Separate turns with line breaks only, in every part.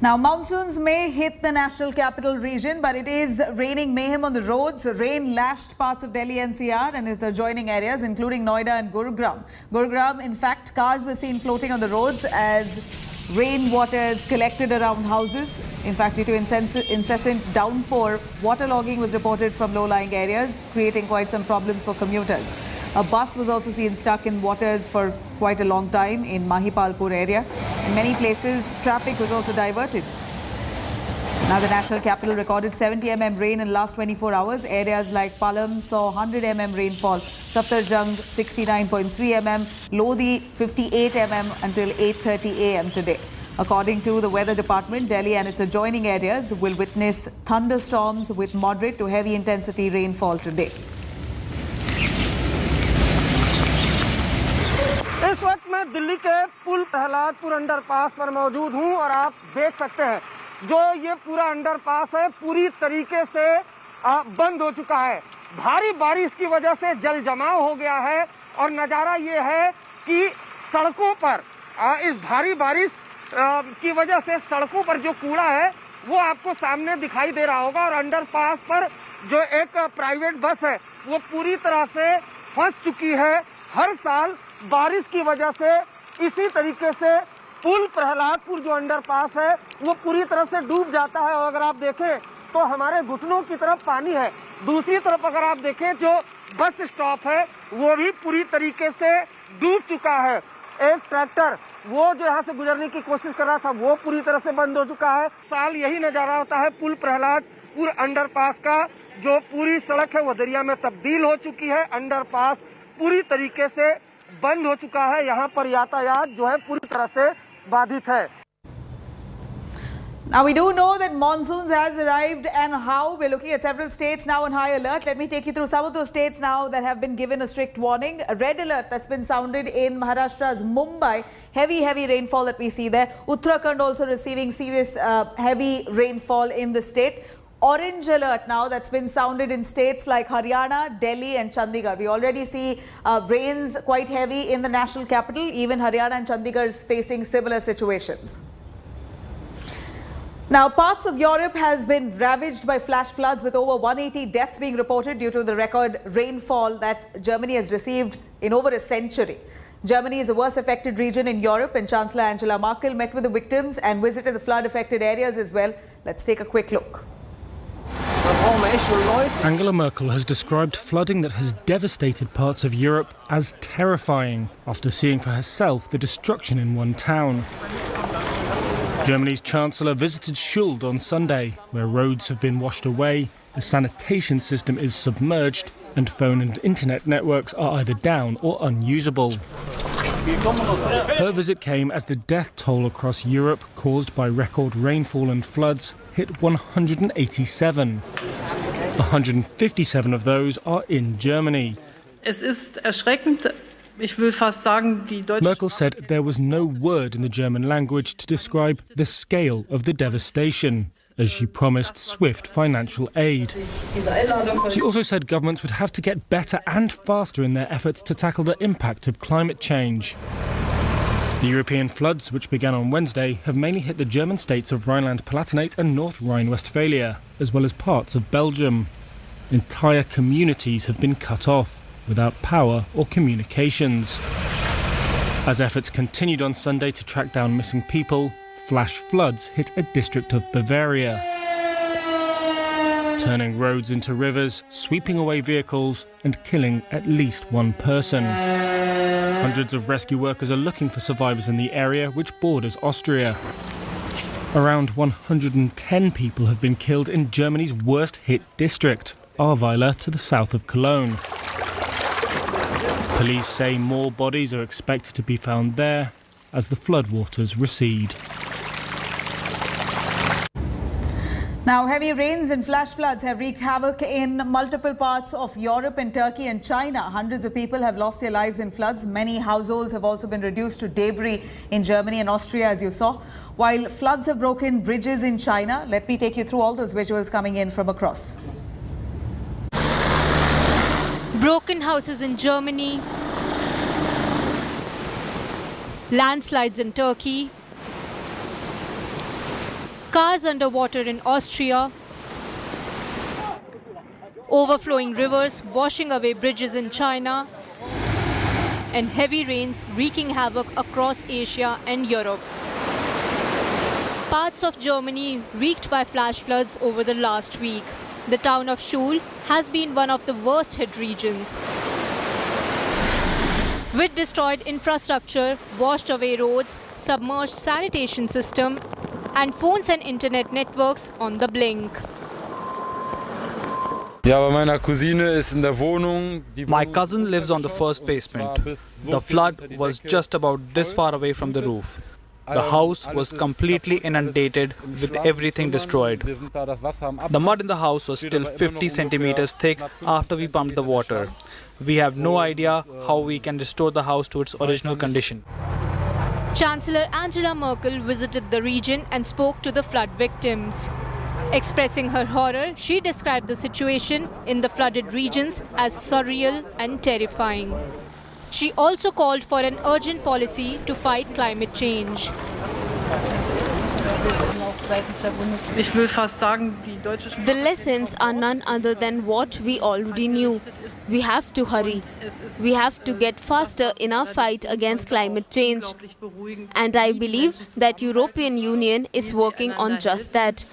Now, monsoons may hit the national capital region, but it is raining mayhem on the roads. Rain lashed parts of Delhi-NCR and its adjoining areas, including Noida and Gurugram. Gurugram, in fact, cars were seen floating on the roads as rainwaters collected around houses. In fact, due to incessant downpour, waterlogging was reported from low-lying areas, creating quite some problems for commuters. A bus was also seen stuck in waters for quite a long time in Mahipalpur area. In many places, traffic was also diverted. Now, the national capital recorded 70 mm rain in the last 24 hours. Areas like Palam saw 100 mm rainfall, Saftarjung 69.3 mm, Lodi 58 mm until 8:30 a.m. today. According to the weather department, Delhi and its adjoining areas will witness thunderstorms with moderate to heavy intensity rainfall today.
इस वक्त मैं दिल्ली के पुल Prahladpur underpass पर मौजूद हूं और आप देख सकते हैं जो ये पूरा अंडरपास है पूरी तरीके से बंद हो चुका है। भारी बारिश की वजह से जल जमाव हो गया है और नज़ारा ये है कि सड़कों पर इस भारी बारिश की वजह से सड़कों पर जो कूड़ा है वो आपको सामने दिखाई दे रहा होगा और अंडरपास पर जो एक प्राइवेट बस है वो पूरी तरह से फंस चुकी है। हर साल बारिश की वजह से इसी तरीके से पुल प्रहलादपुर जो अंडरपास है वो पूरी तरह से डूब जाता है और अगर आप देखें तो हमारे घुटनों की तरफ पानी है। दूसरी तरफ अगर आप देखें जो बस स्टॉप है वो भी पूरी तरीके से डूब चुका है। एक ट्रैक्टर वो जो यहाँ से गुजरने की कोशिश कर रहा था वो पूरी तरह से बंद हो चुका है। साल यही नजारा होता है पुल प्रहलादपुर अंडरपास का, जो पूरी सड़क है वो दरिया में तब्दील हो चुकी है। अंडरपास पूरी तरीके से बंद हो चुका है। यहाँ पर यातायात जो है पूरी तरह से बाधित है।
Now, we do know that monsoons has arrived and how we're looking at several states now on high alert. Let me take you through some of those states now that have been given a strict warning. A red alert that's been sounded in Maharashtra's Mumbai. Heavy rainfall that we see there. Uttarakhand also receiving serious heavy rainfall in the state. Orange alert now that's been sounded in states like Haryana, Delhi and Chandigarh. We already see rains quite heavy in the national capital. Even Haryana and Chandigarh is facing similar situations. Now, parts of Europe has been ravaged by flash floods with over 180 deaths being reported due to the record rainfall that Germany has received in over a century. Germany is the worst affected region in Europe and Chancellor Angela Merkel met with the victims and visited the flood affected areas as well. Let's take a quick look.
Angela Merkel has described flooding that has devastated parts of Europe as terrifying after seeing for herself the destruction in one town. Germany's Chancellor visited Schuld on Sunday, where roads have been washed away, the sanitation system is submerged, and phone and internet networks are either down or unusable. Her visit came as the death toll across Europe caused by record rainfall and floods hit 187. 157 of those are in Germany.
Es ist erschreckend. Ich will fast sagen, die deutsche
Merkel said there was no word in the German language to describe the scale of the devastation, as she promised swift financial aid. She also said governments would have to get better and faster in their efforts to tackle the impact of climate change. The European floods, which began on Wednesday, have mainly hit the German states of Rhineland-Palatinate and North Rhine-Westphalia, as well as parts of Belgium. Entire communities have been cut off, without power or communications. As efforts continued on Sunday to track down missing people, flash floods hit a district of Bavaria, turning roads into rivers, sweeping away vehicles and killing at least one person. Hundreds of rescue workers are looking for survivors in the area which borders Austria. Around 110 people have been killed in Germany's worst hit district, Ahrweiler, to the south of Cologne. Police say more bodies are expected to be found there as the floodwaters recede.
Now, heavy rains and flash floods have wreaked havoc in multiple parts of Europe and Turkey and China. Hundreds of people have lost their lives in floods. Many households have also been reduced to debris in Germany and Austria, as you saw. While floods have broken bridges in China, let me take you through all those visuals coming in from across.
Broken houses in Germany, landslides in Turkey, Cars underwater in Austria, overflowing rivers washing away bridges in China, and heavy rains wreaking havoc across Asia and Europe. Parts of Germany wreaked by flash floods over the last week. The town of Schul has been one of the worst hit regions, with destroyed infrastructure, washed away roads, submerged sanitation system, and phones and internet networks on the blink.
My cousin lives on the first basement. The flood was just about this far away from the roof. The house was completely inundated with everything destroyed. The mud in the house was still 50 centimeters thick after we pumped the water. We have no idea how we can restore the house to its original condition.
Chancellor Angela Merkel visited the region and spoke to the flood victims. Expressing her horror, she described the situation in the flooded regions as surreal and terrifying. She also called for an urgent policy to fight climate change.
The lessons are none other than what we already knew. We have to hurry. We have to get faster in our fight against climate change. And I believe that European Union is working on just that.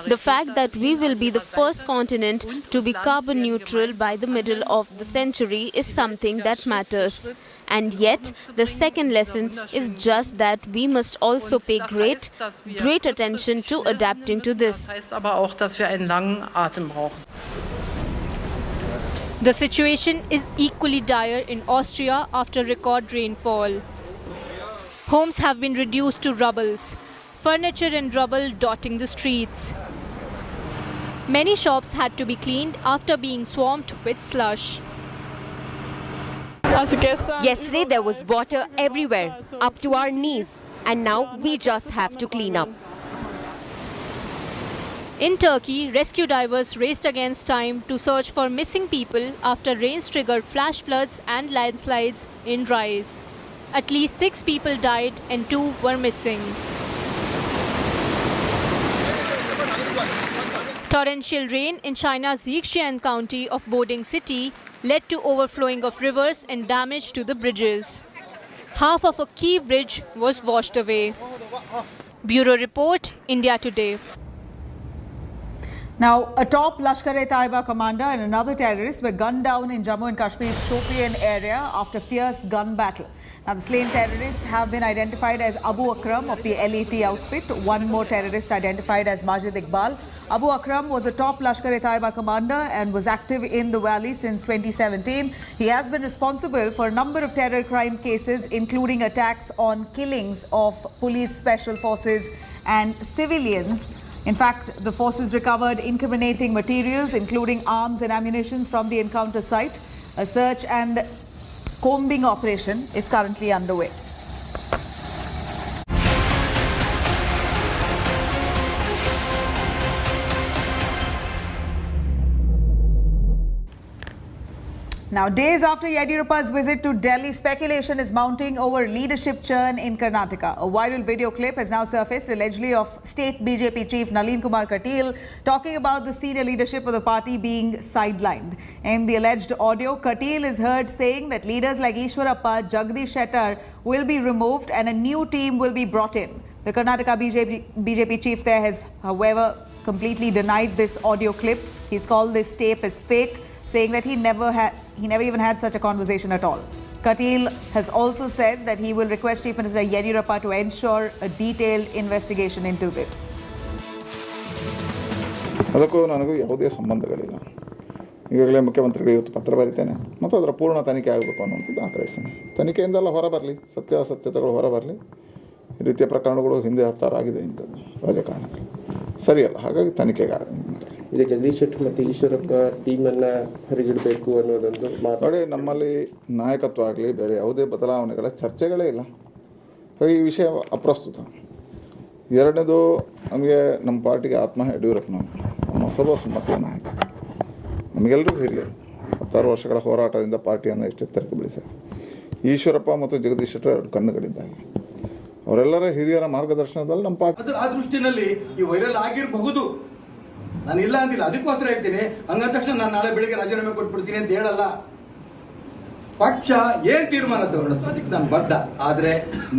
The fact that we will be the first continent to be carbon neutral by the middle of the century is something that matters. And yet, the second lesson is just that we must also pay great attention to adapting to this.
The situation is equally dire in Austria after record rainfall. Homes have been reduced to rubbles, furniture and rubble dotting the streets. Many shops had to be cleaned after being swamped with slush.
Yesterday there was water everywhere, up to our knees, and now we just have to clean up.
In Turkey, rescue divers raced against time to search for missing people after rains triggered flash floods and landslides in Rise. At least 6 people died and 2 were missing. Torrential rain in China's Yixian County of Boding City led to overflowing of rivers and damage to the bridges. Half of a key bridge was washed away. Bureau Report, India Today.
Now, a top Lashkar-e-Taiba commander and another terrorist were gunned down in Jammu and Kashmir's Shopian area after fierce gun battle. Now, the slain terrorists have been identified as Abu Akram of the LAT outfit. One more terrorist identified as Majid Iqbal. Abu Akram was a top Lashkar-e-Taiba commander and was active in the valley since 2017. He has been responsible for a number of terror crime cases, including attacks on killings of police, special forces and civilians. In fact, the forces recovered incriminating materials, including arms and ammunition from the encounter site. A search and combing operation is currently underway. Now, days after Yediyurappa's visit to Delhi, speculation is mounting over leadership churn in Karnataka. A viral video clip has now surfaced, allegedly of state BJP chief Nalin Kumar Katil talking about the senior leadership of the party being sidelined. In the alleged audio, Katil is heard saying that leaders like Ishwarappa, Jagdish Shettar will be removed and a new team will be brought in. The Karnataka BJP chief there has, however, completely denied this audio clip. He's called this tape as fake, saying that he never even had such a conversation at all. Katil has also said that he will request Chief Minister Yediyurappa to ensure a detailed investigation into this.
ಅದಕ್ಕೂ ನನಗೂ ಯಾವುದೇ ಸಂಬಂಧಗಳಿಲ್ಲ. ಈಗಾಗಲೇ ಮುಖ್ಯಮಂತ್ರಿಗಳು ಇವತ್ತು ಪತ್ರ ಬರೀತೇನೆ ಮತ್ತು ಅದರ ಪೂರ್ಣ ತನಿಖೆ ಆಗಬೇಕು ಅನ್ನುವಂಥದ್ದು ಆಗ್ರಹಿಸ್ತೇನೆ. ತನಿಖೆಯಿಂದೆಲ್ಲ ಹೊರಬರಲಿ, ಸತ್ಯಾಸತ್ಯತೆಗಳು ಹೊರಬರಲಿ. ಈ ರೀತಿಯ ಪ್ರಕರಣಗಳು ಹಿಂದೆ 10 ಆಗಿದೆ ಇಂಥದ್ದು ರಾಜಕಾರಣದಲ್ಲಿ ಸರಿಯಲ್ಲ. ಹಾಗಾಗಿ ತನಿಖೆಗೆ
ಈಗ ಜಗದೀಶ್ ಶೆಟ್ಟರ್ ಮತ್ತು ಈಶ್ವರಪ್ಪ ಟೀಮನ್ನು ಹೊರಗಿಡಬೇಕು ಅನ್ನೋದೊಂದು
ನೋಡಿ, ನಮ್ಮಲ್ಲಿ ನಾಯಕತ್ವ ಆಗಲಿ ಬೇರೆ ಯಾವುದೇ ಬದಲಾವಣೆಗಳ ಚರ್ಚೆಗಳೇ ಇಲ್ಲ. ಹಾಗಾಗಿ ಈ ವಿಷಯ ಅಪ್ರಸ್ತುತ. ಎರಡನೇದು, ನಮಗೆ ನಮ್ಮ ಪಾರ್ಟಿಗೆ ಆತ್ಮ ಯಡಿಯೂರಪ್ಪನವರು ನಮ್ಮ ಸರ್ವಸಮ್ಮತಿಯ ನಾಯಕ, ನಮಗೆಲ್ಲರಿಗೂ ಹಿರಿಯರು. 16 ವರ್ಷಗಳ ಹೋರಾಟದಿಂದ ಪಾರ್ಟಿಯನ್ನು ಎಚ್ಚೆತ್ತರಕ್ಕೆ ಬೆಳೆಸಿದ್ದಾರೆ. ಈಶ್ವರಪ್ಪ ಮತ್ತು ಜಗದೀಶ್ ಶೆಟ್ಟರ್ 2 ಕಣ್ಣುಗಳಿದ್ದಾಗೆ. ಅವರೆಲ್ಲರ ಹಿರಿಯರ ಮಾರ್ಗದರ್ಶನದಲ್ಲಿ ನಮ್ಮ ಪಾರ್ಟಿ
ಆ ದೃಷ್ಟಿನಲ್ಲಿ ಈ ವೈರಲ್ ಆಗಿರಬಹುದು, ನಾನು ಇಲ್ಲ ಅಂದಿಲ್ಲ. ಅದಕ್ಕೋಸ್ಕರ ಹೇಳ್ತೀನಿ, ಹಂಗಾದ ತಕ್ಷಣ ನಾನು ನಾಳೆ ಬೆಳಿಗ್ಗೆ ರಾಜೀನಾಮೆ ಕೊಟ್ಬಿಡ್ತೀನಿ ಅಂತ ಹೇಳಲ್ಲ. ಪಕ್ಷ ಏನ್ ತೀರ್ಮಾನ ತಗೊಳುತ್ತೋ ಅದಕ್ಕೆ ನಾನು ಬದ್ಧ. ಆದ್ರೆ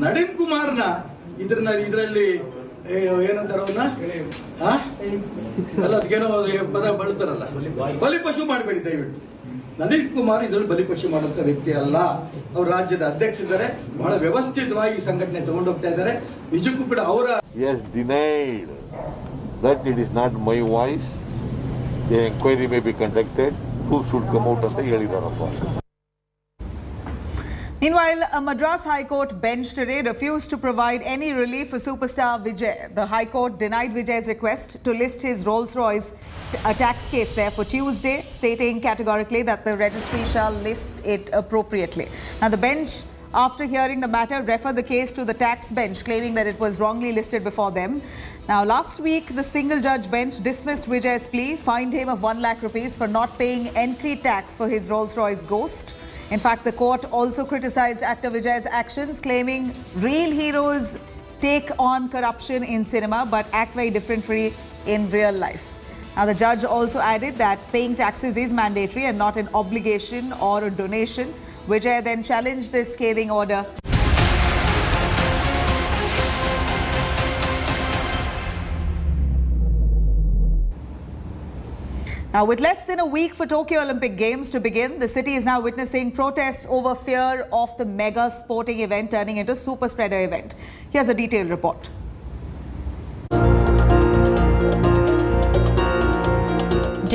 ನಳಿನ್ ಕುಮಾರ್ನ ಇದರಲ್ಲಿ ಏನಂತಾರ ಅವನ್ನ ಅಲ್ಲ, ಅದಕ್ಕೇನೋ ಪದ ಬಳಸ್ತಾರಲ್ಲ, ಬಲಿಪಶು ಮಾಡಬೇಡಿ ದಯವಿಟ್ಟು. ನಳಿನ್ ಕುಮಾರ್ ಇದರಲ್ಲಿ ಬಲಿಪಶು ಮಾಡುವಂತ ವ್ಯಕ್ತಿ ಅಲ್ಲ. ಅವ್ರ ರಾಜ್ಯದ ಅಧ್ಯಕ್ಷರಿದ್ದಾರೆ, ಬಹಳ ವ್ಯವಸ್ಥಿತವಾಗಿ ಈ ಸಂಘಟನೆ ತಗೊಂಡೋಗ್ತಾ ಇದ್ದಾರೆ. ನಿಜಕ್ಕೂ ಕೂಡ ಅವರ
that it is not my voice, the inquiry may be conducted, truth should come out ಅಂತ ಹೇಳಿದಾರಪ್ಪ.
Meanwhile, a Madras High Court bench today refused to provide any relief for superstar Vijay. The High Court denied Vijay's request to list his Rolls-Royce tax case there for Tuesday, stating categorically that the registry shall list it appropriately. Now, the bench, after hearing the matter, referred the case to the tax bench, claiming that it was wrongly listed before them. Now, last week, the single-judge bench dismissed Vijay's plea, fined him of 1 lakh rupees for not paying entry tax for his Rolls-Royce Ghost. In fact, the court also criticized actor Vijay's actions, claiming real heroes take on corruption in cinema but act very differently in real life. Now, the judge also added that paying taxes is mandatory and not an obligation or a donation. Vijay then challenged this scathing order. Now, with less than a week for Tokyo Olympic Games to begin, the city is now witnessing protests over fear of the mega sporting event turning into a super spreader event. Here's a detailed report.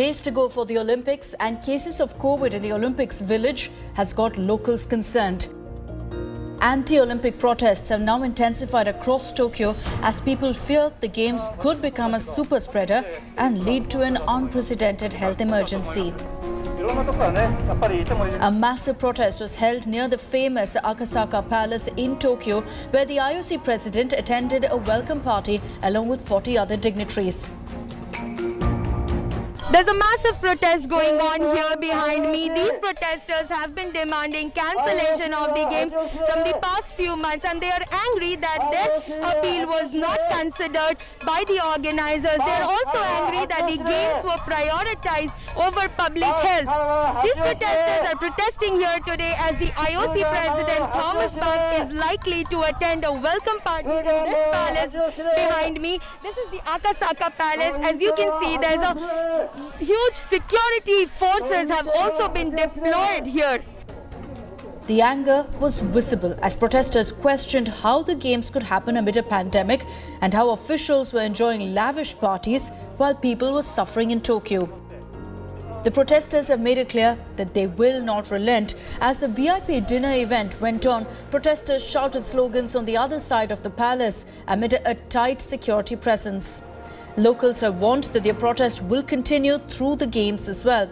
Days to go for the Olympics, and cases of COVID in the Olympics village has got locals concerned. Anti-Olympic protests have now intensified across Tokyo as people fear the games could become a super spreader and lead to an unprecedented health emergency. A massive protest was held near the famous Akasaka Palace in Tokyo, where the IOC president attended a welcome party along with 40 other dignitaries.
There's a massive protest going on here behind me. These protesters have been demanding cancellation of the games from the past few months, and they are angry that their appeal was not considered by the organizers. They are also angry that the games were prioritized over public health. These protesters are protesting here today as the IOC president Thomas Bach is likely to attend a welcome party in this palace behind me. This is the Akasaka Palace. As you can see, there's a huge security forces have also been deployed here.
The anger was visible as protesters questioned how the games could happen amid a pandemic and how officials were enjoying lavish parties while people were suffering in Tokyo. The protesters have made it clear that they will not relent. As the VIP dinner event went on, protesters shouted slogans on the other side of the palace amid a tight security presence. Locals have warned that their protest will continue through the games as well.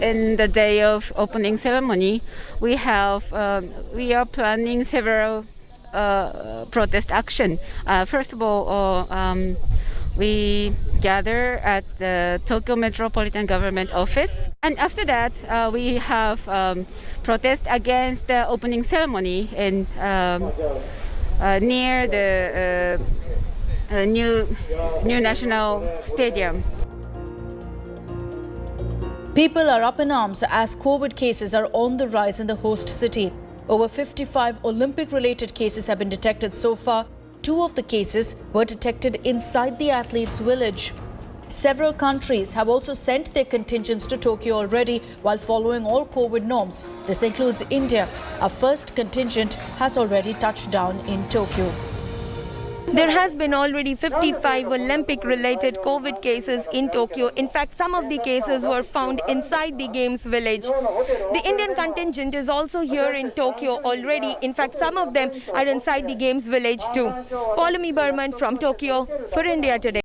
In the day of opening ceremony, we are planning several protest action. First of all, we gather at the Tokyo Metropolitan Government Office, and after that, we have protest against the opening ceremony in near the new national stadium.
People are up in arms as COVID cases are on the rise in the host city. Over 55 Olympic-related cases have been detected so far. 2 of the cases were detected inside the athletes' village. Several countries have also sent their contingents to Tokyo already while following all COVID norms. This includes India. Our first contingent has already touched down in Tokyo.
There has been already 55 Olympic-related COVID cases in Tokyo. In fact, some of the cases were found inside the Games village. The Indian contingent is also here in Tokyo already. In fact, some of them are inside the Games village too. Paulami Burman from Tokyo for India Today.